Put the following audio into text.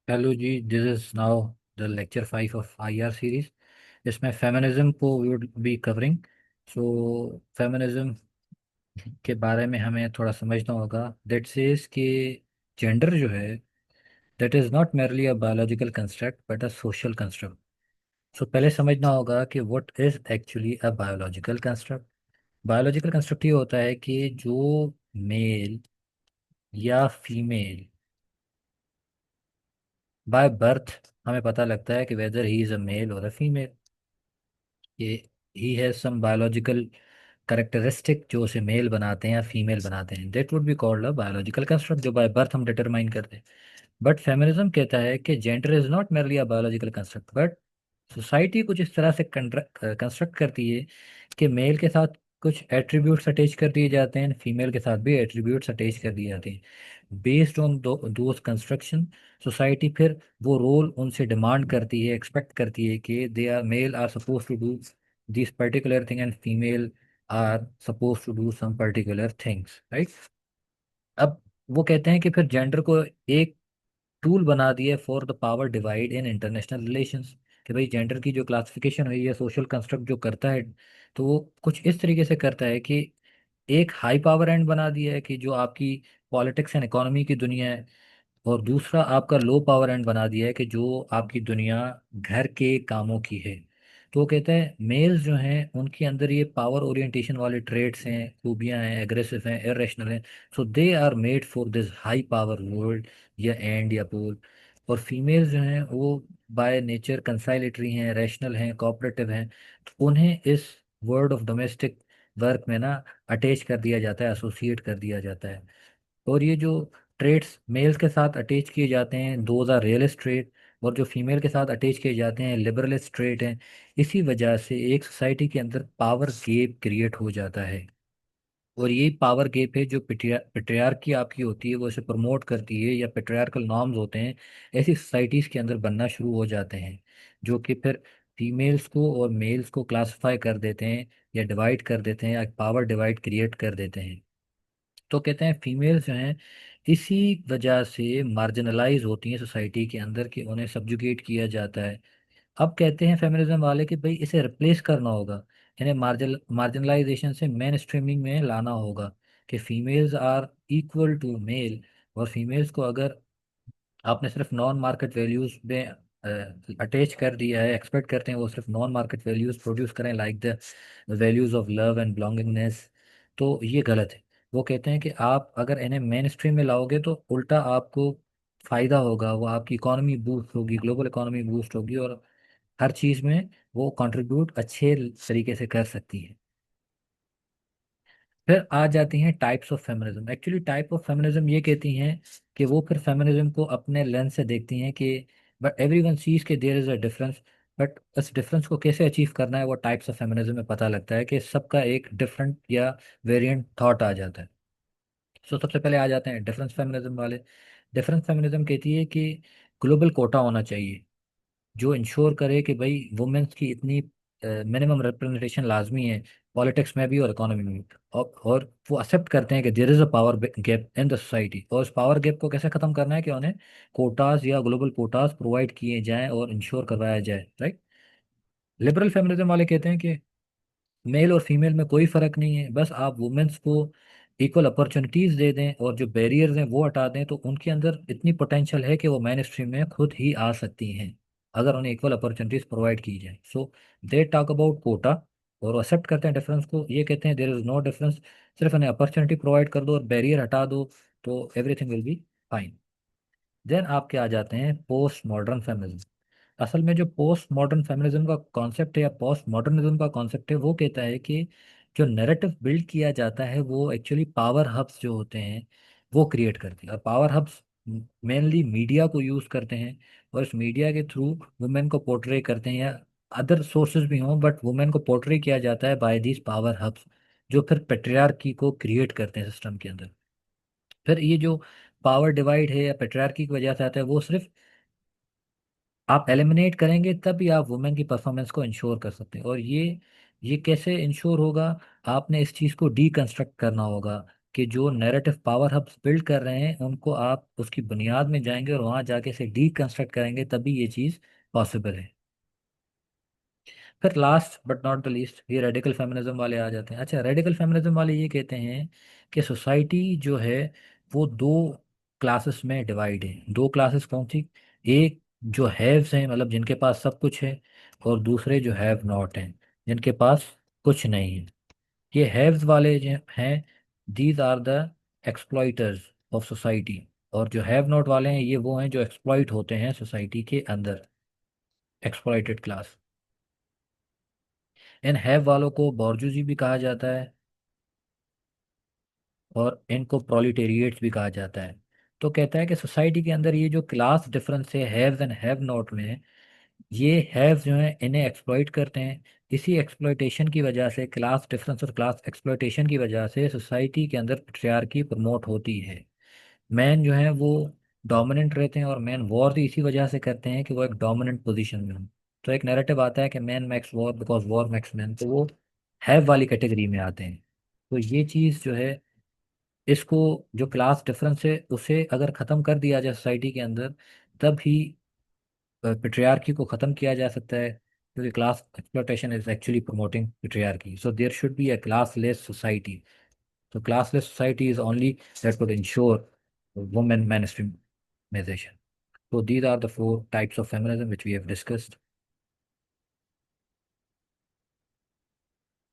Hello ji, this is now the lecture 5 of IR series. इसमें feminism को we would be covering. So feminism के बारे में हमें थोड़ा समझना होगा। दैट सेज कि जेंडर जो है, that is not merely a biological construct but a social construct. So पहले समझना होगा कि what is actually a biological construct. Biological construct ये होता है कि जो मेल या फीमेल बाय बर्थ हमें पता लगता है कि whether he is a male और अ फीमेल, ये he has some biological characteristic जो उसे मेल बनाते हैं या फीमेल बनाते हैं। That would be called a biological construct जो बाय बर्थ हम डिटरमाइन करते हैं। बट फेमिनिज्म कहता है कि gender is not merely a biological construct but society कुछ इस तरह से कंस्ट्रक्ट करती है कि मेल के साथ कुछ एट्रीब्यूट्स अटैच कर दिए जाते हैं, फीमेल के साथ भी एट्रीब्यूट्स अटैच कर दिए जाते हैं। Based on those construction, society फिर वो रोल उनसे डिमांड करती है, एक्सपेक्ट करती है कि they are male are suppose to do this particular thing and female are suppose to do some particular things, right. अब वो कहते हैं कि फिर जेंडर को एक टूल बना दिया for the power divide in international relations. कि भाई जेंडर की जो क्लासिफिकेशन हुई है, सोशल कंस्ट्रक्ट जो करता है, तो वो कुछ इस तरीके से करता है कि एक हाई पावर एंड बना दिया है कि जो आपकी पॉलिटिक्स एंड इकोनॉमी की दुनिया है, और दूसरा आपका लो पावर एंड बना दिया है कि जो आपकी दुनिया घर के कामों की है। तो वो कहते हैं मेल्स जो हैं उनके अंदर ये पावर ओरिएंटेशन वाले ट्रेड्स हैं, खूबियां हैं, एग्रेसिव हैं, इरेशनल हैं। So they are made for this high power world, या एंड या पोल। और फीमेल्स जो हैं वो बाय नेचर कंसाइलेटरी हैं, रैशनल हैं, कोऑपरेटिव हैं। तो उन्हें इस वर्ल्ड ऑफ डोमेस्टिक वर्क में ना अटैच कर दिया जाता है, एसोसिएट कर दिया जाता है। और ये जो ट्रेड्स मेल्स के साथ अटैच किए जाते हैं, दोज आर रियलिस्ट ट्रेड, और जो फीमेल के साथ अटैच किए जाते हैं लिबरलिस्ट ट्रेड हैं। इसी वजह से एक सोसाइटी के अंदर पावर गैप क्रिएट हो जाता है। और यही पावर गैप है जो पेट्रियार्की आपकी होती है वो इसे प्रमोट करती है, या पेट्रियार्कल नॉर्म्स होते हैं ऐसी सोसाइटीज़ के अंदर बनना शुरू हो जाते हैं, जो कि फिर फीमेल्स को और मेल्स को क्लासिफाई कर देते हैं, या डिवाइड कर देते हैं, या पावर डिवाइड क्रिएट कर देते हैं। तो कहते हैं फीमेल्स जो हैं इसी वजह से मार्जिनलाइज होती हैं सोसाइटी के अंदर, कि उन्हें सब्जुगेट किया जाता है। अब कहते हैं फेमिनिज्म वाले कि भाई इसे रिप्लेस करना होगा, इन्हें मार्जिनलाइजेशन से मेन स्ट्रीमिंग में लाना होगा, कि females are equal to male. और फीमेल्स को अगर आपने सिर्फ नॉन मार्केट वैल्यूज में अटैच कर दिया है, एक्सपेक्ट करते हैं वो सिर्फ नॉन मार्केट वैल्यूज प्रोड्यूस करें, like the values of love and belongingness, तो ये गलत है। वो कहते हैं कि आप अगर इन्हें मेन स्ट्रीम में लाओगे तो उल्टा आपको फायदा होगा, वो आपकी इकोनॉमी बूस्ट होगी, ग्लोबल इकोनॉमी बूस्ट होगी, और हर चीज़ में वो कंट्रीब्यूट अच्छे तरीके से कर सकती है। फिर आ जाती हैं types of feminism. Actually type of feminism ये कहती हैं कि वो फिर फेमिनिज्म को अपने लेंस से देखती हैं कि बट एवरी वन सीज के there is a difference, but इस डिफरेंस को कैसे अचीव करना है वो टाइप्स ऑफ फेमिनिज्म में पता लगता है कि सबका एक डिफरेंट या वेरिएंट थॉट आ जाता है। सो सबसे पहले आ जाते हैं डिफरेंस फेमिनिज्म वाले। डिफरेंस फेमिनिज्म कहती है कि ग्लोबल कोटा होना चाहिए, जो इंश्योर करे कि भाई वुमेन्स की इतनी मिनिमम रिप्रेजेंटेशन लाजमी है, पॉलिटिक्स में भी और इकोनॉमी में भी। और वो एक्सेप्ट करते हैं कि there is a power gap in the society, और उस पावर गैप को कैसे खत्म करना है कि उन्हें कोटाज या ग्लोबल कोटाज प्रोवाइड किए जाएं और इंश्योर करवाया जाए, राइट। लिबरल फेमिनिज्म वाले कहते हैं कि मेल और फीमेल में कोई फर्क नहीं है, बस आप वुमेन्स को इक्वल अपॉर्चुनिटीज दे दें, और जो बैरियर्स हैं वो हटा दें, तो उनके अंदर इतनी पोटेंशियल है कि वो मेन स्ट्रीम में खुद ही आ सकती हैं, अगर उन्हें इक्वल अपॉर्चुनिटीज प्रोवाइड की जाए। सो दे टॉक अबाउट कोटा, और एक्सेप्ट करते हैं डिफरेंस को, ये कहते हैं देयर इज नो डिफरेंस, सिर्फ उन्हें अपॉर्चुनिटी प्रोवाइड कर दो और बैरियर हटा दो, तो everything will be fine. Then आपके आ जाते हैं पोस्ट मॉडर्न फेमिनिज्म। असल में जो पोस्ट मॉडर्न फेमिनिज्म का कॉन्सेप्ट है या पोस्ट मॉडर्निज्म का कॉन्सेप्ट है, वो कहता है कि जो नैरेटिव बिल्ड किया जाता है वो एक्चुअली पावर हब्स जो होते हैं वो क्रिएट करते हैं, और पावर हब्स मेनली मीडिया को यूज़ करते हैं, और इस मीडिया के थ्रू वुमेन को पोर्ट्रे करते हैं, या अदर सोर्सेज भी हों बट वुमेन को पोर्ट्रे किया जाता है बाय दीज पावर हब्स, जो फिर पेट्रियार्की को क्रिएट करते हैं सिस्टम के अंदर। फिर ये जो पावर डिवाइड है या पेट्रियार्की की वजह से आता है, वो सिर्फ आप एलिमिनेट करेंगे तभी आप वुमेन की परफॉर्मेंस को इंश्योर कर सकते हैं। और ये कैसे इंश्योर होगा, आपने इस चीज़ को डीकंस्ट्रक्ट करना होगा, कि जो नैरेटिव पावर हब्स बिल्ड कर रहे हैं उनको आप उसकी बुनियाद में जाएंगे और वहां जाके इसे डीकंस्ट्रक्ट करेंगे, तभी ये चीज़ पॉसिबल है। फिर last but not the least ये रेडिकल फेमिनिज्म वाले आ जाते हैं। अच्छा, रेडिकल फेमिनिज्म वाले ये कहते हैं कि सोसाइटी जो है वो दो क्लासेस में डिवाइड है। दो क्लासेस कौन सी? एक जो हैव्स हैं, मतलब जिनके पास सब कुछ है, और दूसरे जो हैव नॉट हैं, जिनके पास कुछ नहीं है। ये हैव्स वाले जो हैं, these are the exploiters of society, और जो हैव नॉट वाले हैं ये वो हैं जो एक्सप्लॉइट होते हैं सोसाइटी के अंदर, एक्सप्लॉइटेड क्लास। इन हैव वालों को बॉर्जूजी भी कहा जाता है, और इनको प्रोलिटेरिएट्स भी कहा जाता है। तो कहता है कि सोसाइटी के अंदर ये जो क्लास डिफरेंस है हैव्स एंड हैव नॉट में, ये हैव्स जो हैं इन्हें एक्सप्लॉइट करते हैं। इसी एक्सप्लॉइटेशन की वजह से, क्लास डिफरेंस और क्लास एक्सप्लॉइटेशन की वजह से सोसाइटी के अंदर पेट्रियार्की प्रमोट होती है। मैन जो है वो डोमिनेंट रहते हैं, और मैन वॉर भी इसी वजह से करते हैं कि वो एक डोमिनेंट पोजीशन में हो। तो एक नैरेटिव आता है कि man max war because war max man, तो वो हैव वाली कैटेगरी में आते हैं। तो ये चीज़ जो है, इसको, जो क्लास डिफरेंस है उसे अगर ख़त्म कर दिया जाए सोसाइटी के अंदर, तब ही पेट्रियार्की को ख़त्म किया जा सकता है। क्योंकि class exploitation is actually promoting patriarchy, so there should be a classless society. So classless society is only that would ensure women mainstreamization. So these are the four types of feminism which we have discussed.